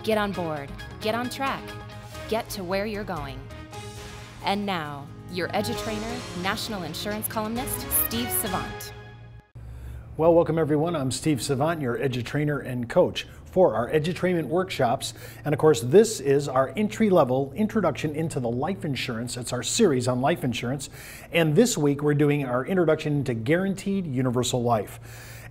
Get on board, get on track, get to where you're going. And now, your EduTrainer, national insurance columnist, Steve Savant. Well, welcome everyone. I'm Steve Savant, your EduTrainer and coach for our EduTrainment workshops. And of course, this is our entry-level introduction into the life insurance. It's our series on life insurance. And this week, we're doing our introduction into guaranteed universal life.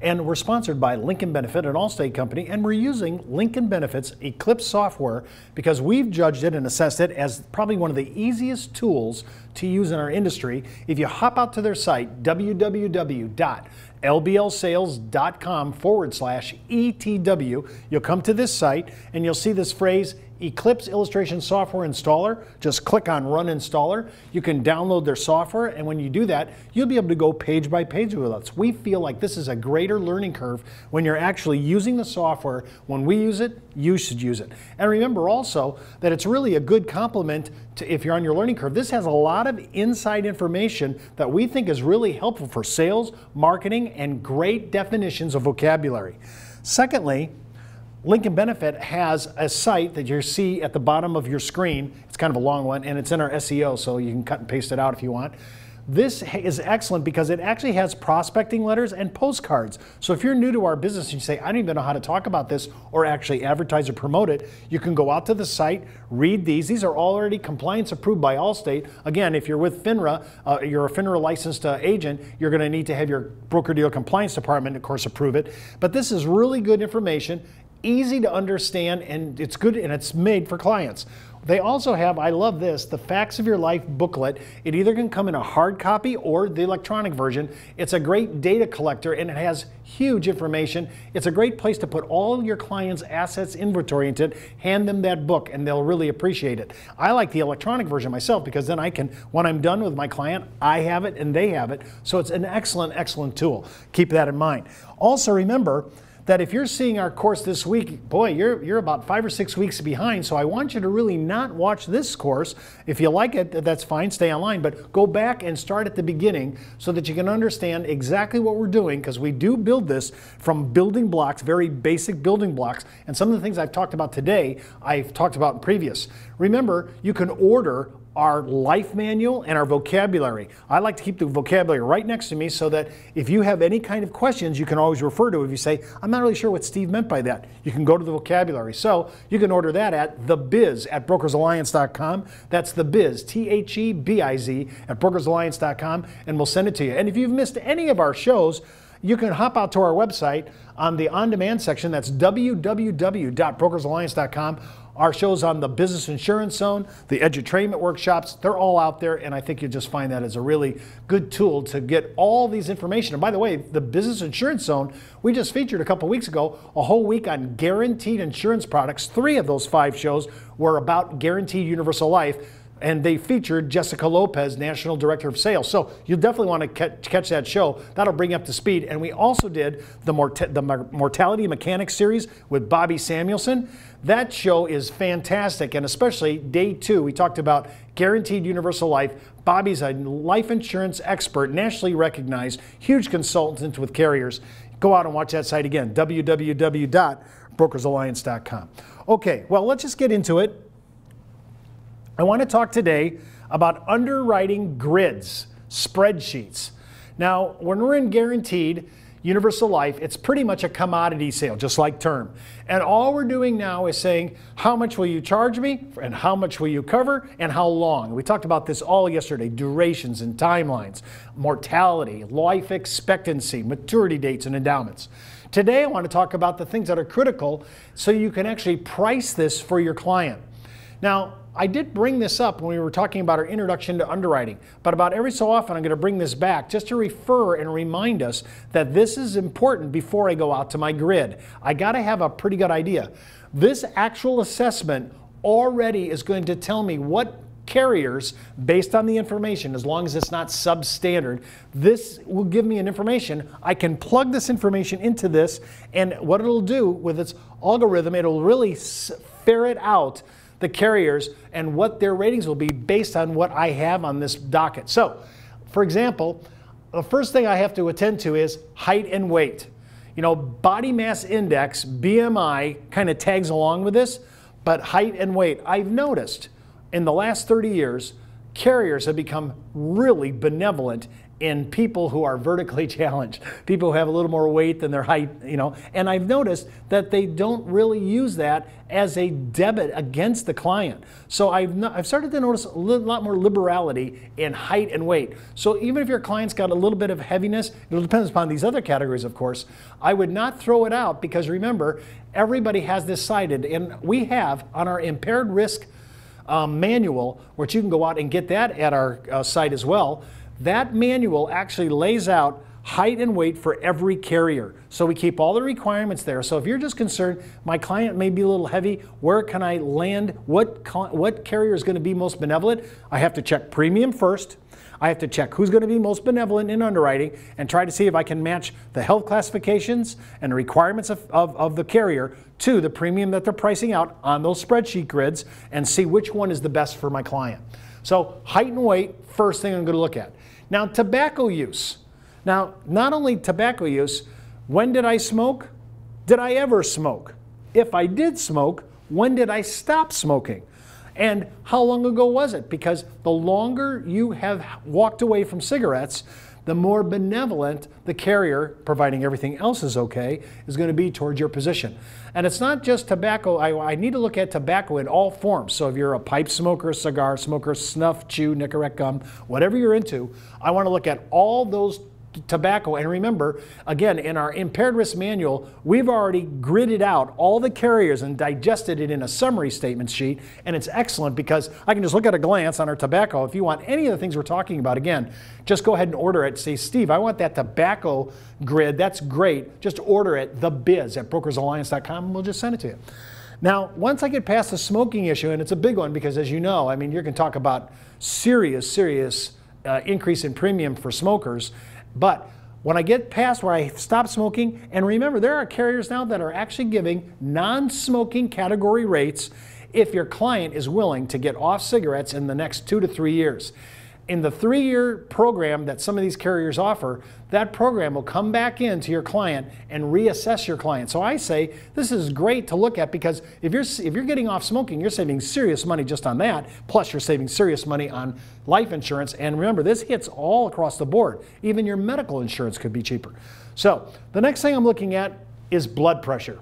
And we're sponsored by Lincoln Benefit, an Allstate company, and we're using Lincoln Benefit's Eclipse software because we've judged it and assessed it as probably one of the easiest tools to use in our industry. If you hop out to their site, www.lblsales.com/ETW, you'll come to this site and you'll see this phrase, Eclipse Illustration Software Installer. Just click on Run Installer. You can download their software, and when you do that, you'll be able to go page by page with us. We feel like this is a greater learning curve when you're actually using the software. When we use it, you should use it. And remember also that it's really a good complement to if you're on your learning curve. This has a lot of inside information that we think is really helpful for sales, marketing, and great definitions of vocabulary. Secondly, Lincoln Benefit has a site that you see at the bottom of your screen. It's kind of a long one, and it's in our SEO, so you can cut and paste it out if you want. This is excellent because it actually has prospecting letters and postcards. So if you're new to our business and you say, I don't even know how to talk about this or actually advertise or promote it, you can go out to the site, read these. These are already compliance approved by Allstate. Again, if you're with FINRA, you're a FINRA licensed agent, you're going to need to have your broker-dealer compliance department, of course, approve it. But this is really good information, easy to understand, and it's good, and it's made for clients. They also have, I love this, the Facts of Your Life booklet. It either can come in a hard copy or the electronic version. It's a great data collector, and it has huge information. It's a great place to put all your clients' assets inventory into it. Hand them that book, and they'll really appreciate it. I like the electronic version myself because then I can, when I'm done with my client, I have it and they have it. So it's an excellent, excellent tool. Keep that in mind. Also remember that if you're seeing our course this week, boy, you're about 5 or 6 weeks behind, so I want you to really not watch this course. If you like it, that's fine, stay online, but go back and start at the beginning so that you can understand exactly what we're doing, because we do build this from building blocks, very basic building blocks, and some of the things I've talked about today, I've talked about in previous. Remember, you can order our life manual and our vocabulary. I like to keep the vocabulary right next to me so that if you have any kind of questions, you can always refer to it. If you say, I'm not really sure what Steve meant by that, you can go to the vocabulary. So you can order that at thebiz at brokersalliance.com. That's thebiz, THEBIZ at brokersalliance.com, and we'll send it to you. And if you've missed any of our shows, you can hop out to our website on the on-demand section. That's www.brokersalliance.com. Our shows on the Business Insurance Zone, the EduTrainment workshops, they're all out there, and I think you'll just find that as a really good tool to get all these information. And by the way, the Business Insurance Zone, we just featured a couple weeks ago a whole week on guaranteed insurance products. 3 of those 5 shows were about guaranteed universal life, and they featured Jessica Lopez, National Director of Sales. So you'll definitely want to catch that show. That'll bring you up to speed. And we also did the Mortality Mechanics series with Bobby Samuelson. That show is fantastic, and especially day 2, we talked about guaranteed universal life. Bobby's a life insurance expert, nationally recognized, huge consultant with carriers. Go out and watch that site again, www.brokersalliance.com. Okay, well, let's just get into it. I want to talk today about underwriting grids, spreadsheets. Now, when we're in guaranteed universal life, it's pretty much a commodity sale, just like term. And all we're doing now is saying, how much will you charge me, and how much will you cover, and how long? We talked about this all yesterday, durations and timelines, mortality, life expectancy, maturity dates, and endowments. Today, I want to talk about the things that are critical so you can actually price this for your client. Now, I did bring this up when we were talking about our introduction to underwriting, but about every so often I'm going to bring this back just to refer and remind us that this is important before I go out to my grid. I got to have a pretty good idea. This actual assessment already is going to tell me what carriers, based on the information, as long as it's not substandard, this will give me an information. I can plug this information into this, and what it'll do with its algorithm, it'll really ferret out the carriers and what their ratings will be based on what I have on this docket. So, for example, the first thing I have to attend to is height and weight. You know, body mass index, BMI, kind of tags along with this. But height and weight, I've noticed in the last 30 years, carriers have become really benevolent in people who are vertically challenged, people who have a little more weight than their height, you know, and I've noticed that they don't really use that as a debit against the client. So I've started to notice a lot more liberality in height and weight. So even if your client's got a little bit of heaviness, it depends upon these other categories, of course, I would not throw it out, because remember, everybody has this cited, and we have on our impaired risk manual, which you can go out and get that at our site as well. That manual actually lays out height and weight for every carrier. So we keep all the requirements there. So if you're just concerned, my client may be a little heavy, where can I land? What carrier is going to be most benevolent? I have to check premium first. I have to check who's going to be most benevolent in underwriting and try to see if I can match the health classifications and the requirements of the carrier to the premium that they're pricing out on those spreadsheet grids, and see which one is the best for my client. So height and weight, first thing I'm going to look at. Now, tobacco use. Now, not only tobacco use, when did I smoke? Did I ever smoke? If I did smoke, when did I stop smoking? And how long ago was it? Because the longer you have walked away from cigarettes, the more benevolent the carrier, providing everything else is okay, is going to be towards your position. And it's not just tobacco. I need to look at tobacco in all forms. So if you're a pipe smoker, cigar smoker, snuff, chew, Nicorette gum, whatever you're into, I want to look at all those tobacco. And remember, again, in our impaired risk manual, we've already gridded out all the carriers and digested it in a summary statement sheet, and it's excellent because I can just look at a glance on our tobacco. If you want any of the things we're talking about, again, just go ahead and order it. Say, Steve, I want that tobacco grid. That's great. Just order it, thebiz at brokersalliance.com, and we'll just send it to you. Now, once I get past the smoking issue, and it's a big one because, as you know, I mean, you can talk about serious increase in premium for smokers. But when I get past where I stop smoking, and remember, there are carriers now that are actually giving non-smoking category rates if your client is willing to get off cigarettes in the next 2 to 3 years. In the 3-year program that some of these carriers offer, that program will come back into your client and reassess your client. So I say this is great to look at, because if you're getting off smoking, you're saving serious money just on that, plus you're saving serious money on life insurance. And remember, this hits all across the board. Even your medical insurance could be cheaper. So the next thing I'm looking at is blood pressure.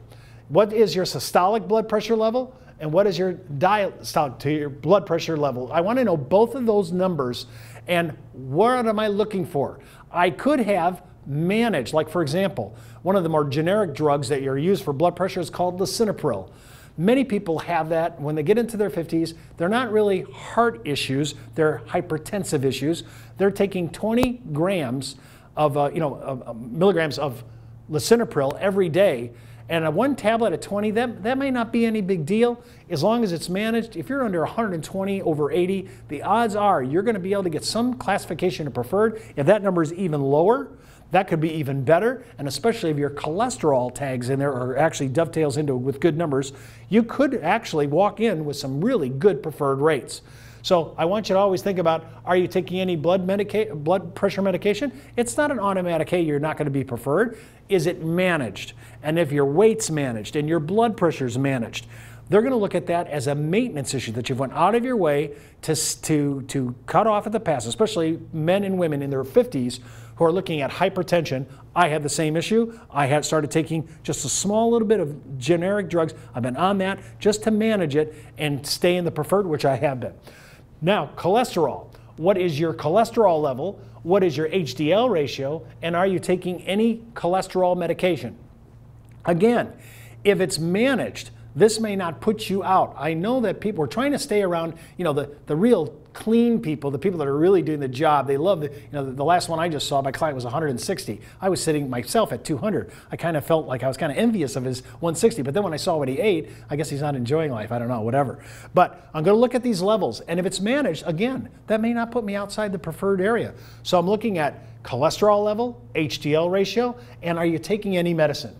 What is your systolic blood pressure level? And what is your diastolic to your blood pressure level? I want to know both of those numbers, and what am I looking for? I could have managed, like for example, one of the more generic drugs that are used for blood pressure is called lisinopril. Many people have that when they get into their 50s. They're not really heart issues, they're hypertensive issues. They're taking 20 grams of, milligrams of lisinopril every day. And one tablet at 20, that may not be any big deal as long as it's managed. If you're under 120 over 80, the odds are you're going to be able to get some classification of preferred. If that number is even lower, that could be even better. And especially if your cholesterol tags in there or actually dovetails into with good numbers, you could actually walk in with some really good preferred rates. So I want you to always think about, are you taking any blood pressure medication? It's not an automatic, hey, you're not going to be preferred. Is it managed? And if your weight's managed and your blood pressure's managed, they're going to look at that as a maintenance issue that you've went out of your way to cut off at the pass, especially men and women in their 50s who are looking at hypertension. I had the same issue. I had started taking just a small little bit of generic drugs. I've been on that just to manage it and stay in the preferred, which I have been. Now, cholesterol. What is your cholesterol level? What is your HDL ratio? And are you taking any cholesterol medication? Again, if it's managed, this may not put you out. I know that people are trying to stay around, the real clean people, the people that are really doing the job. They love the last one I just saw, my client was 160. I was sitting myself at 200. I kind of felt like I was kind of envious of his 160, but then when I saw what he ate, I guess he's not enjoying life. I don't know, whatever. But I'm going to look at these levels, and if it's managed, again, that may not put me outside the preferred area. So I'm looking at cholesterol level, HDL ratio, and are you taking any medicine?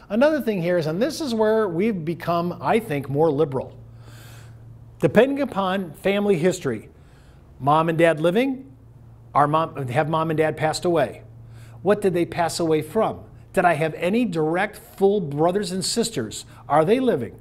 Another thing here is, and this is where we've become, I think, more liberal. Depending upon family history, mom and dad living, have mom and dad passed away? What did they pass away from? Did I have any direct full brothers and sisters? Are they living?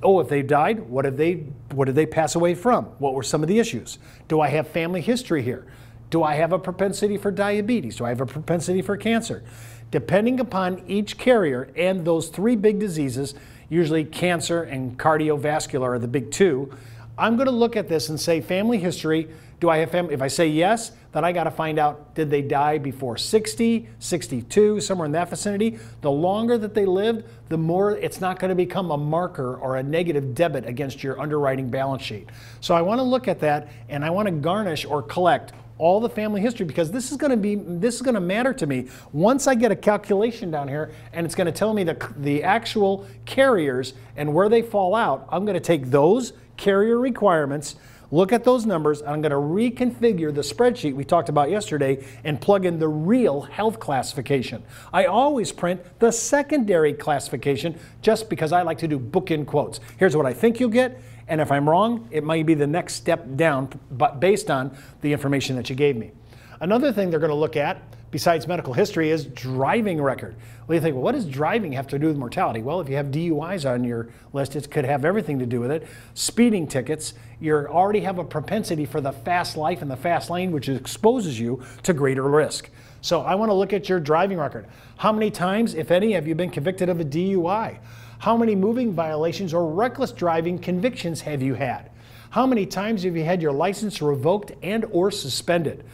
Oh, if they've died, what did they pass away from? What were some of the issues? Do I have family history here? Do I have a propensity for diabetes? Do I have a propensity for cancer? Depending upon each carrier and those three big diseases, usually cancer and cardiovascular are the big two, I'm going to look at this and say family history. Do I have family? If I say yes, then I got to find out, did they die before 60, 62, somewhere in that vicinity? The longer that they lived, the more it's not going to become a marker or a negative debit against your underwriting balance sheet. So I want to look at that, and I want to garnish or collect all the family history, because this is going to matter to me. Once I get a calculation down here and it's going to tell me the actual carriers and where they fall out, I'm going to take those carrier requirements, look at those numbers, and I'm going to reconfigure the spreadsheet we talked about yesterday and plug in the real health classification. I always print the secondary classification just because I like to do bookend quotes. Here's what I think you'll get, and if I'm wrong, it might be the next step down, but based on the information that you gave me. Another thing they're going to look at, besides medical history, is driving record. Well, you think, well, what does driving have to do with mortality? Well, if you have DUIs on your list, it could have everything to do with it. Speeding tickets, you already have a propensity for the fast life and the fast lane, which exposes you to greater risk. So I want to look at your driving record. How many times, if any, have you been convicted of a DUI? How many moving violations or reckless driving convictions have you had? How many times have you had your license revoked and or suspended?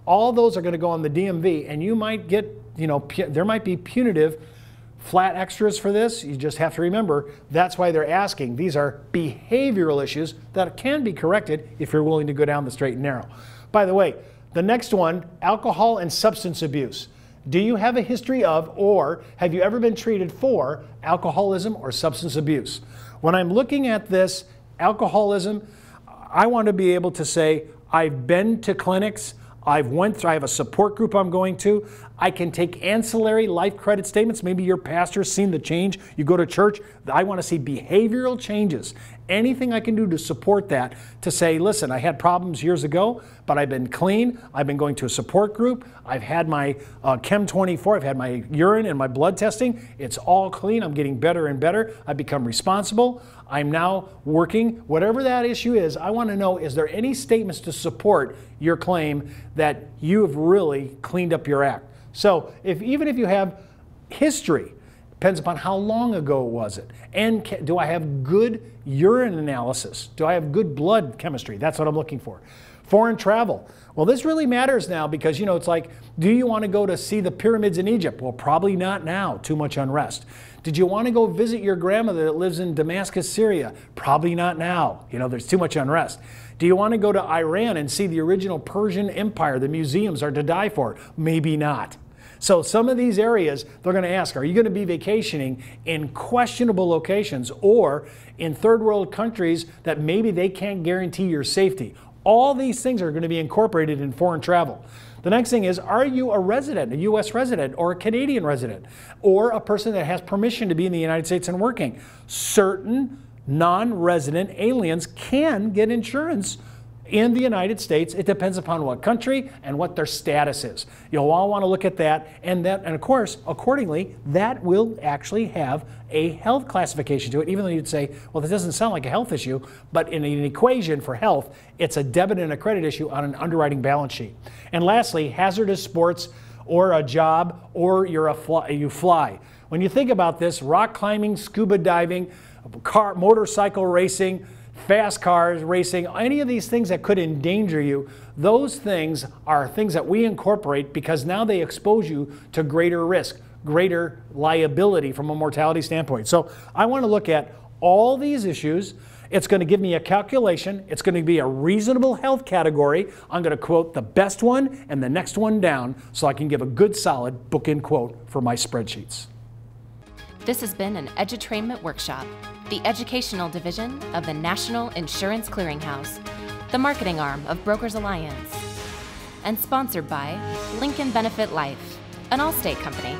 All those are going to go on the DMV, and you might get, there might be punitive flat extras for this. You just have to remember, that's why they're asking. These are behavioral issues that can be corrected if you're willing to go down the straight and narrow. By the way, the next one, alcohol and substance abuse. Do you have a history of, or have you ever been treated for alcoholism or substance abuse? When I'm looking at this alcoholism, I want to be able to say, I've been to clinics, I have a support group I'm going to. I can take ancillary life credit statements. Maybe your pastor's seen the change. You go to church. I want to see behavioral changes. Anything I can do to support that, to say, listen, I had problems years ago, but I've been clean. I've been going to a support group. I've had my Chem 24. I've had my urine and my blood testing. It's all clean. I'm getting better and better. I've become responsible. I'm now working. Whatever that issue is, I want to know, is there any statements to support your claim that you have really cleaned up your act? So even if you have history, depends upon how long ago was it. And do I have good urine analysis? Do I have good blood chemistry? That's what I'm looking for. Foreign travel. Well, this really matters now because, it's like, do you want to go to see the pyramids in Egypt? Well, probably not now. Too much unrest. Did you want to go visit your grandmother that lives in Damascus, Syria? Probably not now. There's too much unrest. Do you want to go to Iran and see the original Persian Empire? The museums are to die for. Maybe not. So some of these areas, they're going to ask, are you going to be vacationing in questionable locations or in third world countries that maybe they can't guarantee your safety? All these things are going to be incorporated in foreign travel. The next thing is, are you a resident, a U.S. resident or a Canadian resident, or a person that has permission to be in the United States and working? Certain non-resident aliens can get insurance in the United States. It depends upon what country and what their status is. You'll all want to look at that, and of course, accordingly, that will actually have a health classification to it, even though you'd say, well, this doesn't sound like a health issue, but in an equation for health, it's a debit and a credit issue on an underwriting balance sheet. And lastly, hazardous sports or a job, or you fly. When you think about this, rock climbing, scuba diving, motorcycle racing, fast cars, racing, any of these things that could endanger you, those things are things that we incorporate because now they expose you to greater risk, greater liability from a mortality standpoint. So I want to look at all these issues. It's going to give me a calculation. It's going to be a reasonable health category. I'm going to quote the best one and the next one down so I can give a good solid bookend quote for my spreadsheets. This has been an Edutrainment Workshop, the educational division of the National Insurance Clearinghouse, the marketing arm of Brokers Alliance, and sponsored by Lincoln Benefit Life, an Allstate company.